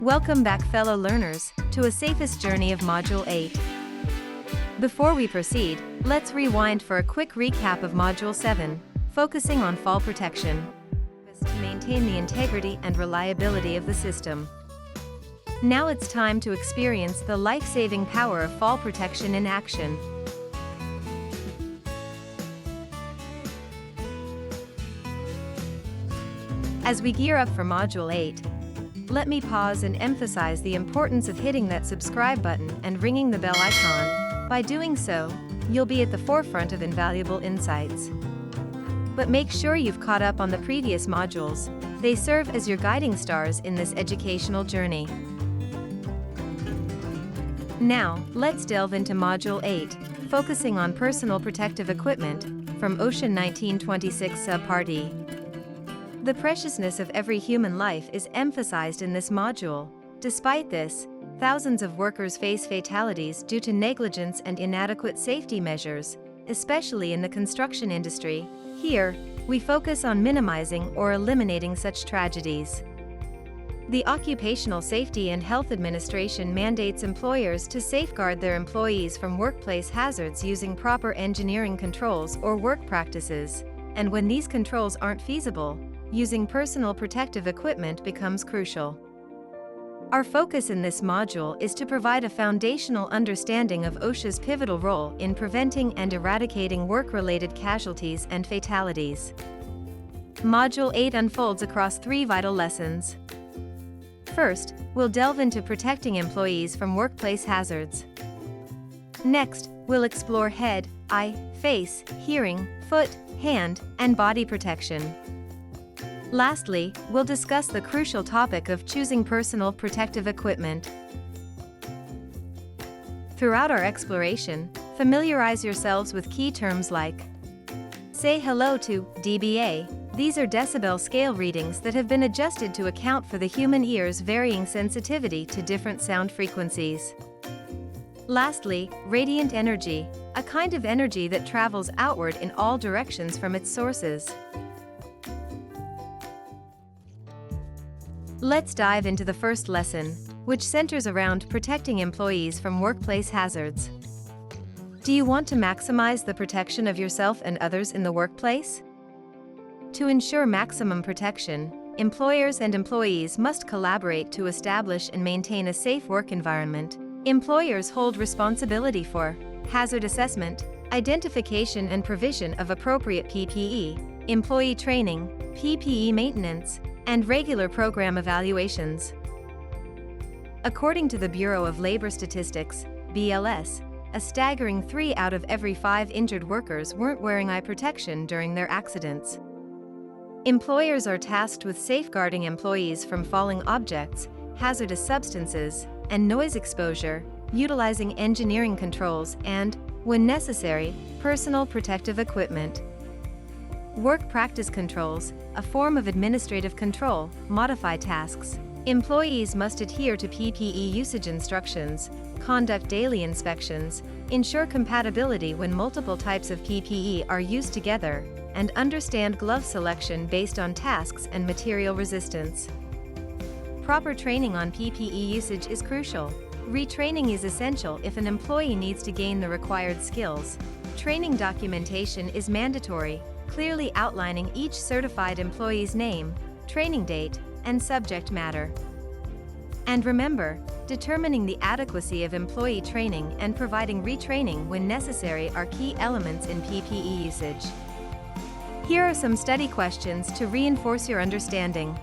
Welcome back, fellow learners, to a safest journey of Module 8. Before we proceed, let's rewind for a quick recap of Module 7, focusing on fall protection, to maintain the integrity and reliability of the system. Now it's time to experience the life-saving power of fall protection in action. As we gear up for Module 8, let me pause and emphasize the importance of hitting that subscribe button and ringing the bell icon. By doing so, you'll be at the forefront of invaluable insights. But make sure you've caught up on the previous modules. They serve as your guiding stars in this educational journey. Now, let's delve into Module 8, focusing on personal protective equipment, from OSHA 1926 Subpart E. The preciousness of every human life is emphasized in this module. Despite this, thousands of workers face fatalities due to negligence and inadequate safety measures, especially in the construction industry. Here, we focus on minimizing or eliminating such tragedies. The Occupational Safety and Health Administration mandates employers to safeguard their employees from workplace hazards using proper engineering controls or work practices. And when these controls aren't feasible, using personal protective equipment becomes crucial. Our focus in this module is to provide a foundational understanding of OSHA's pivotal role in preventing and eradicating work-related casualties and fatalities. Module 8 unfolds across 3 vital lessons. First, we'll delve into protecting employees from workplace hazards. Next, we'll explore head, eye, face, hearing, foot, hand, and body protection. Lastly, we'll discuss the crucial topic of choosing personal protective equipment. Throughout our exploration, familiarize yourselves with key terms like: say hello to dBA. These are decibel scale readings that have been adjusted to account for the human ear's varying sensitivity to different sound frequencies. Lastly, radiant energy, a kind of energy that travels outward in all directions from its sources. Let's dive into the first lesson, which centers around protecting employees from workplace hazards. Do you want to maximize the protection of yourself and others in the workplace? To ensure maximum protection, employers and employees must collaborate to establish and maintain a safe work environment. Employers hold responsibility for hazard assessment, identification and provision of appropriate PPE, employee training, PPE maintenance, and regular program evaluations. According to the Bureau of Labor Statistics, BLS, a staggering 3 out of every 5 injured workers weren't wearing eye protection during their accidents. Employers are tasked with safeguarding employees from falling objects, hazardous substances, and noise exposure, utilizing engineering controls and, when necessary, personal protective equipment. Work practice controls, a form of administrative control, modify tasks. Employees must adhere to PPE usage instructions, conduct daily inspections, ensure compatibility when multiple types of PPE are used together, and understand glove selection based on tasks and material resistance. Proper training on PPE usage is crucial. Retraining is essential if an employee needs to gain the required skills. Training documentation is mandatory, clearly outlining each certified employee's name, training date, and subject matter. And remember, determining the adequacy of employee training and providing retraining when necessary are key elements in PPE usage. Here are some study questions to reinforce your understanding.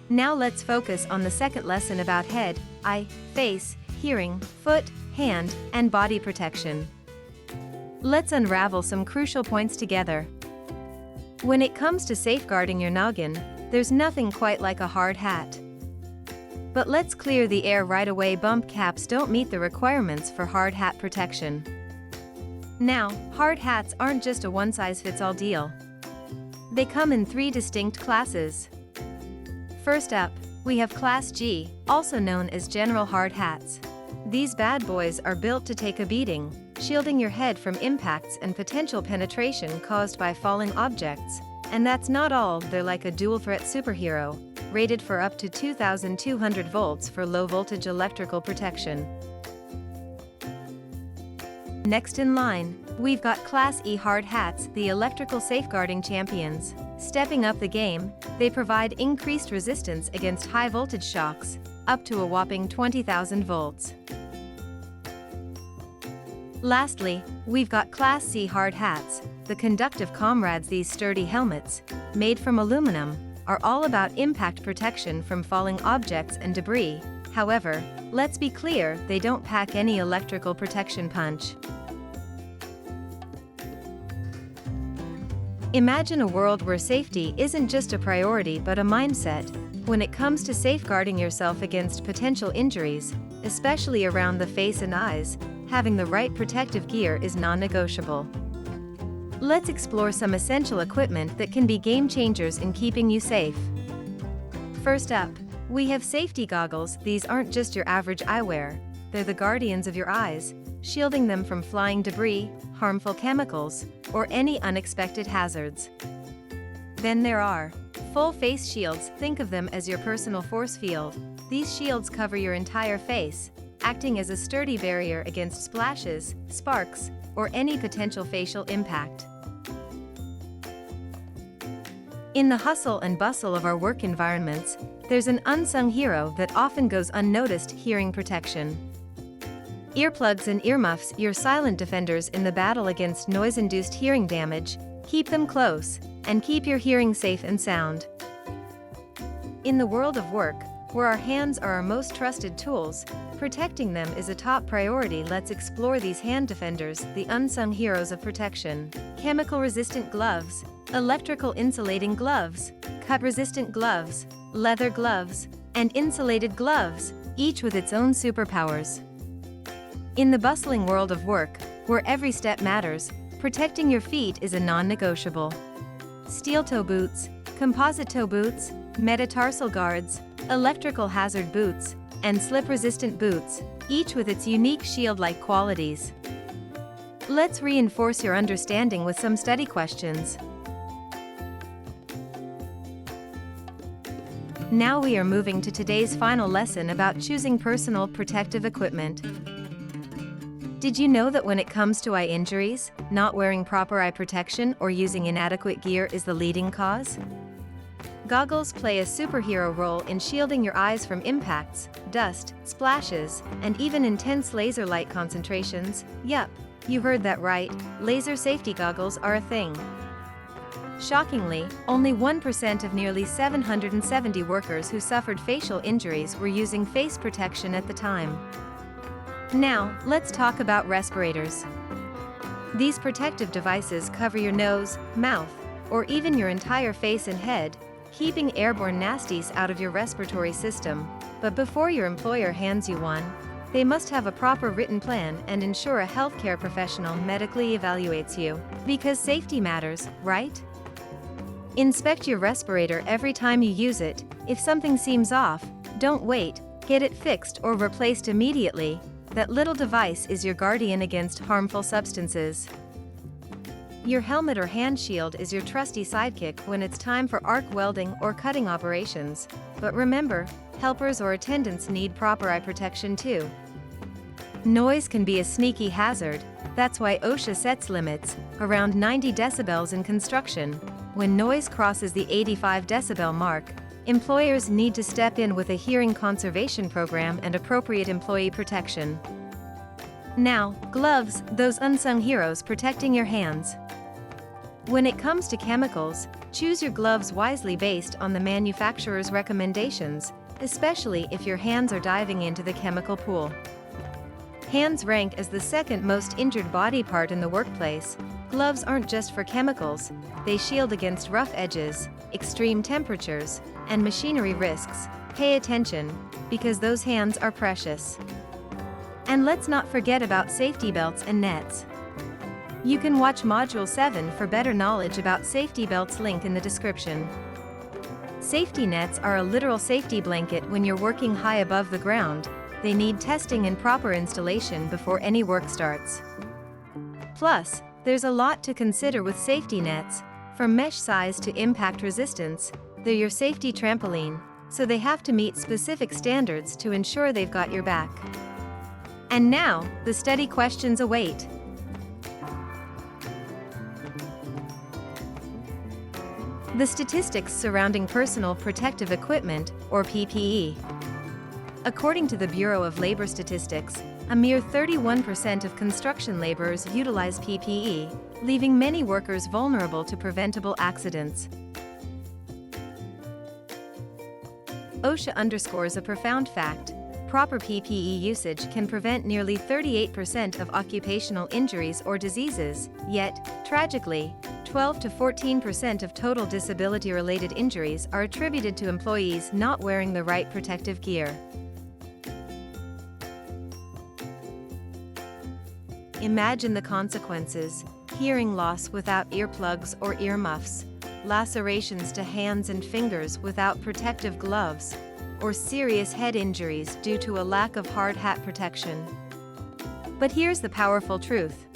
Now let's focus on the second lesson about head, eye, face, hearing, foot, hand, and body protection. Let's unravel some crucial points together. When it comes to safeguarding your noggin, there's nothing quite like a hard hat. But let's clear the air right away. Bump caps don't meet the requirements for hard hat protection. Now, hard hats aren't just a one-size-fits-all deal. They come in 3 distinct classes. First up, we have Class G, also known as general hard hats. These bad boys are built to take a beating, shielding your head from impacts and potential penetration caused by falling objects, And that's not all, they're like a dual-threat superhero, rated for up to 2,200 volts for low-voltage electrical protection. Next in line, we've got Class E hard hats, the electrical safeguarding champions. Stepping up the game, they provide increased resistance against high-voltage shocks, up to a whopping 20,000 volts. Lastly, we've got Class C hard hats, the conductive comrades. These sturdy helmets, made from aluminum, are all about impact protection from falling objects and debris. However, let's be clear, they don't pack any electrical protection punch. Imagine a world where safety isn't just a priority but a mindset. When it comes to safeguarding yourself against potential injuries, especially around the face and eyes, having the right protective gear is non-negotiable. Let's explore some essential equipment that can be game changers in keeping you safe. First up, we have safety goggles. These aren't just your average eyewear, they're the guardians of your eyes, shielding them from flying debris, harmful chemicals, or any unexpected hazards. Then there are full face shields. Think of them as your personal force field. These shields cover your entire face, acting as a sturdy barrier against splashes, sparks, or any potential facial impact. In the hustle and bustle of our work environments, there's an unsung hero that often goes unnoticed: hearing protection. Earplugs and earmuffs, your silent defenders in the battle against noise-induced hearing damage. Keep them close, and keep your hearing safe and sound. In the world of work, where our hands are our most trusted tools, protecting them is a top priority. Let's explore these hand defenders, the unsung heroes of protection. Chemical-resistant gloves, electrical insulating gloves, cut-resistant gloves, leather gloves, and insulated gloves, each with its own superpowers. In the bustling world of work, where every step matters, protecting your feet is a non-negotiable. Steel toe boots, composite toe boots, metatarsal guards, electrical hazard boots, and slip-resistant boots, each with its unique shield-like qualities. Let's reinforce your understanding with some study questions. Now we are moving to today's final lesson about choosing personal protective equipment. Did you know that when it comes to eye injuries, not wearing proper eye protection or using inadequate gear is the leading cause? Goggles play a superhero role in shielding your eyes from impacts, dust, splashes, and even intense laser light concentrations. Yup, you heard that right, laser safety goggles are a thing. Shockingly, only 1% of nearly 770 workers who suffered facial injuries were using face protection at the time. Now, let's talk about respirators. These protective devices cover your nose, mouth, or even your entire face and head, keeping airborne nasties out of your respiratory system. But before your employer hands you one, they must have a proper written plan and ensure a healthcare professional medically evaluates you. Because safety matters, right? Inspect your respirator every time you use it. If something seems off, don't wait, get it fixed or replaced immediately. That little device is your guardian against harmful substances. Your helmet or hand shield is your trusty sidekick when it's time for arc welding or cutting operations. But remember, helpers or attendants need proper eye protection too. Noise can be a sneaky hazard. That's why OSHA sets limits, around 90 decibels in construction. When noise crosses the 85 decibel mark, employers need to step in with a hearing conservation program and appropriate employee protection. Now, gloves, those unsung heroes protecting your hands. When it comes to chemicals, choose your gloves wisely based on the manufacturer's recommendations, especially if your hands are diving into the chemical pool. Hands rank as the second most injured body part in the workplace. Gloves aren't just for chemicals, they shield against rough edges, extreme temperatures, and machinery risks. Pay attention, because those hands are precious. And let's not forget about safety belts and nets. You can watch Module 7 for better knowledge about safety belts, link in the description. Safety nets are a literal safety blanket when you're working high above the ground. They need testing and proper installation before any work starts. Plus, there's a lot to consider with safety nets. From mesh size to impact resistance, they're your safety trampoline, so they have to meet specific standards to ensure they've got your back. And now, the study questions await. The statistics surrounding personal protective equipment, or PPE. According to the Bureau of Labor Statistics, a mere 31% of construction laborers utilize PPE, leaving many workers vulnerable to preventable accidents. OSHA underscores a profound fact: proper PPE usage can prevent nearly 38% of occupational injuries or diseases, yet, tragically, 12 to 14% of total disability-related injuries are attributed to employees not wearing the right protective gear. Imagine the consequences: hearing loss without earplugs or earmuffs, lacerations to hands and fingers without protective gloves, or serious head injuries due to a lack of hard hat protection. But here's the powerful truth.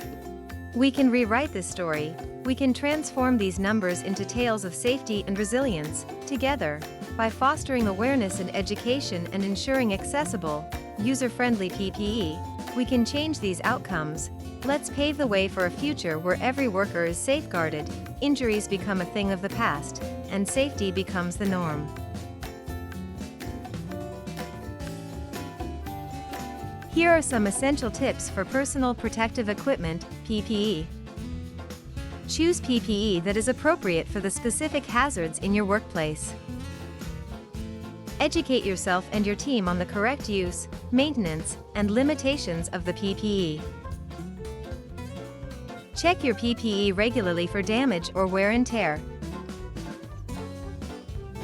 We can rewrite this story. We can transform these numbers into tales of safety and resilience. Together, by fostering awareness and education and ensuring accessible, user-friendly PPE, we can change these outcomes. Let's pave the way for a future where every worker is safeguarded, injuries become a thing of the past, and safety becomes the norm. Here are some essential tips for personal protective equipment, PPE. Choose PPE that is appropriate for the specific hazards in your workplace. Educate yourself and your team on the correct use, maintenance, and limitations of the PPE. Check your PPE regularly for damage or wear and tear.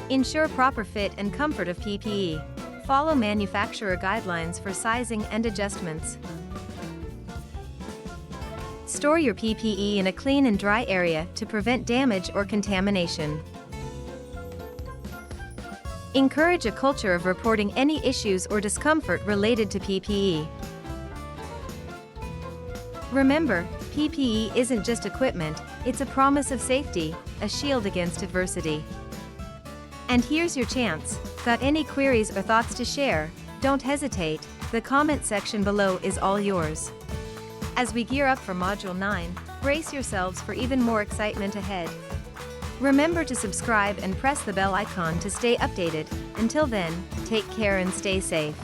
Ensure proper fit and comfort of PPE. Follow manufacturer guidelines for sizing and adjustments. Store your PPE in a clean and dry area to prevent damage or contamination. Encourage a culture of reporting any issues or discomfort related to PPE. Remember, PPE isn't just equipment, it's a promise of safety, a shield against adversity. And here's your chance. Got any queries or thoughts to share? Don't hesitate, the comment section below is all yours. As we gear up for Module 9, brace yourselves for even more excitement ahead. Remember to subscribe and press the bell icon to stay updated. Until then, take care and stay safe.